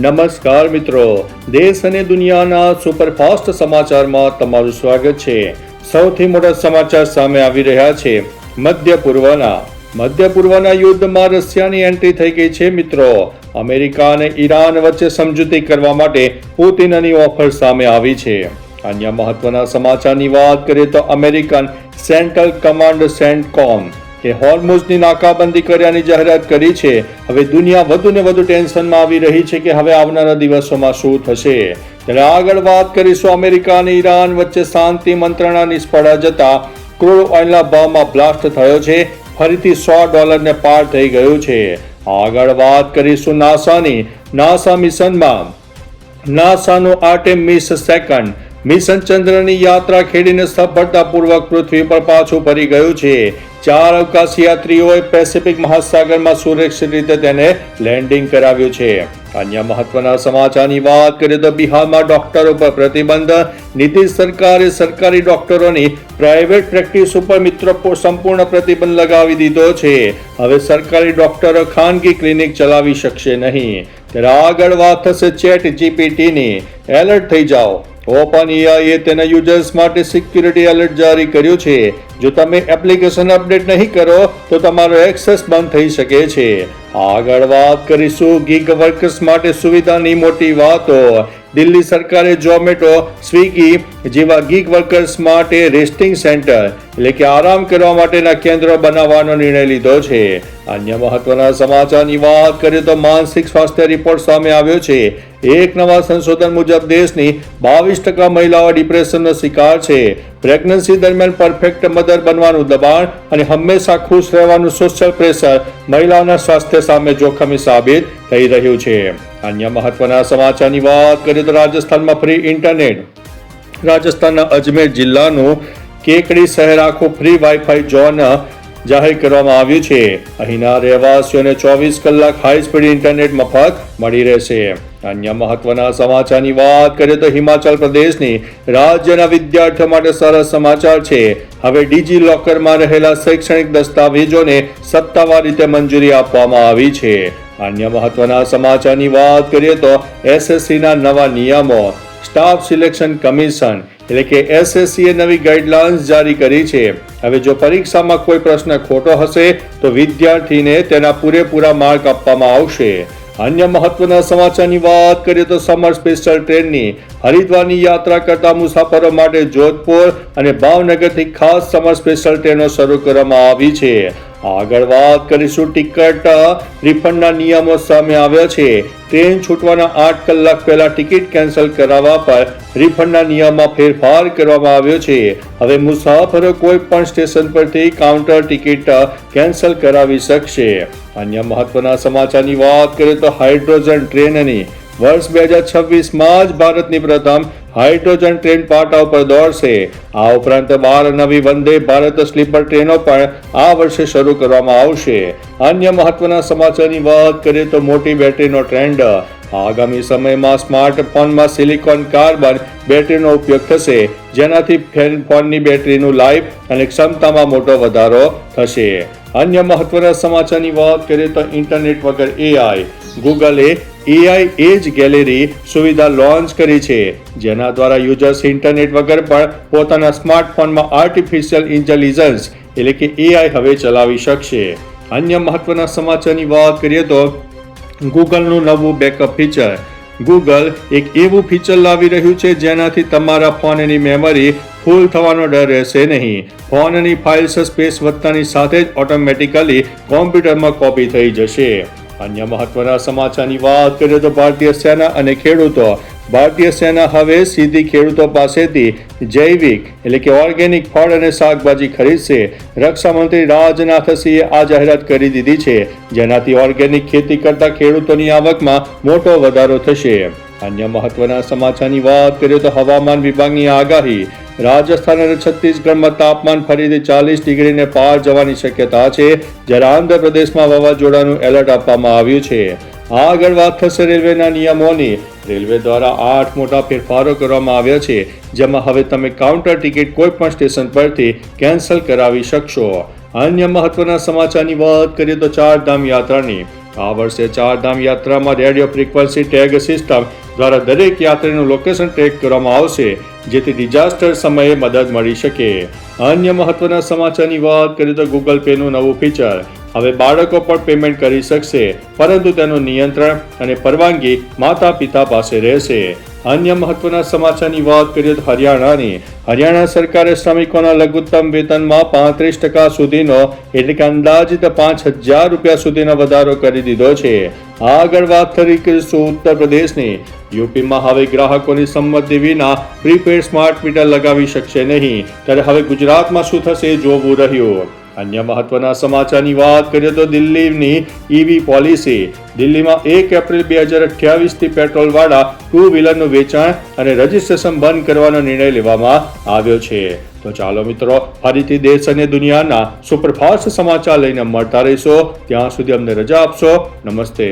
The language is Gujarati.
નમસ્કાર મિત્રો, દેશ અને દુનિયાના સુપરફાસ્ટ સમાચારમાં તમારું સ્વાગત છે। સૌથી મોટા સમાચાર સામે આવી રહ્યા છે। મધ્ય પૂર્વના યુદ્ધમાં રશિયાની એન્ટ્રી થઈ ગઈ છે મિત્રો। અમેરિકા અને ઈરાન વચ્ચે સમજૂતી કરવા માટે પુતિનની ઓફર સામે આવી છે। અન્ય મહત્વના સમાચારની વાત કરીએ તો અમેરિકન સેન્ટ્રલ કમાન્ડ સેન્ટકોમ કે હોર્મુઝની નાકાબંધી કર્યાની જાહેરાત કરી છે। હવે દુનિયા વધુ ને વધુ ટેન્શનમાં આવી રહી છે કે હવે આવનારા દિવસોમાં શું થશે। ત્યારે આગળ વાત કરીશું અમેરિકા અને ઈરાન વચ્ચે શાંતિ મંત્રણા નિષ્ફળ જતા ક્રૂડ ઓઇલના ભાવમાં બ્લાસ્ટ થયો છે। ફરીથી $100 પાર થઈ ગયું છે। આગળ વાત કરીશું નાસા મિશનમાં નાસાનું આર્ટેમિસ સેકન્ડ મિશન ચંદ્રની યાત્રા ખેડીને સફળતાપૂર્વક પૃથ્વી પર પાછું ફરી ગયું છે। 4 અવકાશી યાત્રીઓએ પેસિફિક મહાસાગરમાં સુરક્ષિત રીતે તેને લેન્ડિંગ કરાવ્યું છે। અન્ય મહત્વના સમાચારની વાત કરીએ તો બિહારમાં ડોક્ટરો પર પ્રતિબંધ। નીતિશ સરકારે સરકારી ડોક્ટરોની પ્રાઇવેટ પ્રેક્ટિસ ઉપર મિત્રો સંપૂર્ણ પ્રતિબંધ લગાવી દીધો છે। હવે સરકારી ડોક્ટરો ખાનગી ક્લિનિક ચલાવી શકશે નહીં। ત્યારે આગળ વાત થશે ચેટ જીપીટીની। એલર્ટ થઈ જાઓ, ઓપન એઆઈએ તેના યુઝર્સ માટે સિક્યુરિટી એલર્ટ જારી કર્યું છે। જો તમે એપ્લિકેશન અપડેટ નહીં કરો તો તમારો એક્સેસ બંધ થઈ શકે છે। આગળ વાત કરીશું ગીગ વર્કર્સ માટે સુવિધાની મોટી વાતો। દિલ્હી સરકારે ઝોમેટો, સ્વિગી જેવા ગીગ વર્કર્સ માટે રેસ્ટિંગ સેન્ટર એટલે કે આરામ કરવા માટેના કેન્દ્રો બનાવવાનો નિર્ણય લીધો છે। અન્ય મહત્વના સમાચારની વાત કરીએ તો માનસિક સ્વાસ્થ્ય રિપોર્ટ સામે આવ્યો છે। એક નવા સંશોધન મુજબ દેશની 22% મહિલાઓ ડિપ્રેશનનો શિકાર છે। પ્રેગ્નન્સી દરમિયાન પરફેક્ટ મધર બનવાનું દબાણ અને હંમેશા ખુશ રહેવાનું સોશિયલ પ્રેશર મહિલાઓના સ્વાસ્થ્ય સામે જોખમી સાબિત થઈ રહ્યું છે। અન્ય મહત્વના સમાચારની વાત કરીએ તો રાજસ્થાનમાં ફ્રી ઇન્ટરનેટ। રાજસ્થાનના અજમેર જિલ્લાનું કેકડી શહેર આખું ફ્રી વાઈફાઈ ઝોન જાહેર કરવામાં આવ્યું છે। અહીંના રહેવાસીઓને 24 કલાક હાઈ સ્પીડ ઇન્ટરનેટ મફત મળી રહેશે। અન્ય મહત્વના સમાચારની વાત કરીએ તો હિમાચલ પ્રદેશની રાજ્યના વિદ્યાર્થીઓ માટે સરસ સમાચાર છે। હવે ડિજી લોકરમાં રહેલા શૈક્ષણિક દસ્તાવેજોને સત્તાવાર રીતે મંજૂરી આપવામાં આવી છે। અન્ય મહત્વના સમાચારની વાત કરીએ તો એસએસસીના નવા નિયમો। સ્ટાફ સિલેક્શન કમિશન એટલે કે એસએસસીએ નવી ગાઈડલાઇન્સ જારી કરી છે। હવે જો પરીક્ષામાં કોઈ પ્રશ્ન ખોટો હશે તો વિદ્યાર્થીને તેના પૂરેપૂરા માર્ક આપવામાં આવશે। અન્ય મહત્વના સમાચારની વાત કરીએ તો સમર સ્પેશિયલ ટ્રેનની હરિદ્વારની યાત્રા કરતા મુસાફરો માટે જોધપુર અને ભાવનગરથી ખાસ સમર સ્પેશિયલ ટ્રેનો શરૂ કરવામાં આવી છે। આગળ વાત કરીશું ટિકિટ રિફંડના નિયમો સામે આવ્યા છે। ટ્રેન છૂટવાના 8 કલાક પહેલા ટિકિટ કેન્સલ કરાવવા પર રિફંડના નિયમમાં ફેરફાર કરવામાં આવ્યો છે। હવે મુસાફરો કોઈ પણ સ્ટેશન પરથી કાઉન્ટર ટિકિટ કેન્સલ કરાવી શકશે। અન્ય મહત્વના સમાચારની વાત કરીએ તો હાઇડ્રોજન ટ્રેનની વર્ષ 2026માં જ ભારતની પ્રથમ હાઇડ્રોજન ટ્રેન પાટા ઉપર દોડશે। આ ઉપરાંત 12 નવી વંદે ભારત સ્લીપર ટ્રેનો પણ આ વર્ષે શરૂ કરવામાં આવશે। અન્ય મહત્વના સમાચારની વાત કરીએ તો મોટી બેટરીનો ટ્રેન્ડ। આગામી સમયમાં સ્માર્ટફોનમાં સિલિકોન કાર્બન બેટરીનો ઉપયોગ થશે, જેનાથી ફોનની બેટરીનું લાઈફ અને ક્ષમતામાં મોટો વધારો થશે। અન્ય મહત્વના સમાચારની વાત કરીએ તો ઇન્ટરનેટ વગર એઆઈ। ગૂગલે એઆઈ એજ ગેલેરી સુવિધા લોન્ચ કરી છે, જેના દ્વારા યુઝર્સ ઇન્ટરનેટ વગર પણ પોતાના સ્માર્ટફોનમાં આર્ટિફિશિયલ ઇન્ટેલિજન્સ એટલે કે એઆઈ હવે ચલાવી શકશે। અન્ય મહત્વના સમાચારની વાત કરીએ તો ગૂગલનું નવું બેકઅપ ફીચર। ગૂગલ એક એવું ફીચર લાવી રહ્યું છે જેનાથી તમારા ફોનની મેમરી ફૂલ થવાનો ડર રહેશે નહીં। ફોનની ફાઇલ્સ સ્પેસ વધતાની સાથે જ ઓટોમેટિકલી કોમ્પ્યુટરમાં કોપી થઈ જશે। અન્ય મહત્વના સમાચારની વાત કરીએ તો ભારતીય સેના અને ખેડૂતો। ભારતીય સેના હવે સીધી ખેડૂતો પાસેથી જૈવિક એટલે કે ઓર્ગેનિક ફળ અને શાકભાજી ખરીદશે। રક્ષા મંત્રી રાજનાથ સિંહે આ જાહેરાત કરી દીધી છે, જેનાથી ઓર્ગેનિક ખેતી કરતા ખેડૂતોની આવકમાં મોટો વધારો થશે। અન્ય મહત્વના સમાચારની વાત કરીએ તો હવામાન વિભાગની આગાહી। રાજસ્થાન અને છત્તીસગઢમાં તાપમાન ફરીથી 40 ડિગ્રીને પાર જવાની શક્યતા છે, જ્યારે આંધ્રપ્રદેશમાં વાવાઝોડાનું એલર્ટ આપવામાં આવ્યું છે। આગળ વાત થશે રેલવેના નિયમોની। રેલવે દ્વારા 8 મોટા ફેરફારો કરવામાં આવ્યા છે, જેમાં હવે તમે કાઉન્ટર ટિકિટ કોઈ પણ સ્ટેશન પરથી કેન્સલ કરાવી શકશો। અન્ય મહત્વના સમાચારની વાત કરીએ તો ચારધામ યાત્રાની। આ વર્ષે ચારધામ યાત્રામાં રેડિયો ફ્રીક્વન્સી ટેગ સિસ્ટમ દ્વારા દરેક યાત્રીનું લોકેશન ટ્રેક કરવામાં આવશે, જેથી ડિઝાસ્ટર સમયે મદદ મળી શકે. અન્ય મહત્વના સમાચારની વાત કરીએ તો ગૂગલ પેનું નવું ફીચર. હવે બાળકો પણ પેમેન્ટ કરી શકશે, પરંતુ તેનું નિયંત્રણ અને પરવાનગી માતા પિતા પાસે રહેશે. અન્ય મહત્વના સમાચારની વાત કરીએ તો હરિયાણા સરકારે શ્રમિકોના લઘુત્તમ વેતનમાં 35% સુધીનો એટલે કે અંદાજિત 5,000 રૂપિયા સુધીનો વધારો કરી દીધો છે. આગળ વાત કરીશું ઉત્તર પ્રદેશની. યુપીમાં હવે ગ્રાહકોની સંમતિ વિના પ્રીપેડ સ્માર્ટ મીટર લગાવી શકશે નહીં, ત્યારે હવે ગુજરાતમાં શું થશે જોવું રહ્યું. અન્ય મહત્વના સમાચારની વાત કરીએ તો દિલ્હીની ઈવી પોલિસી. દિલ્હીમાં 1 એપ્રિલ 2028થી પેટ્રોલવાળા 2 વ્હીલરનું વેચાણ અને રજીસ્ટ્રેશન બંધ કરવાનો નિર્ણય લેવામાં આવ્યો છે. તો ચાલો મિત્રો, ફરીથી દેશ અને દુનિયાના સુપરફાસ્ટ સમાચાર લઈને મળતા રહીશો. ત્યાં સુધી અમને રજા આપશો. નમસ્તે.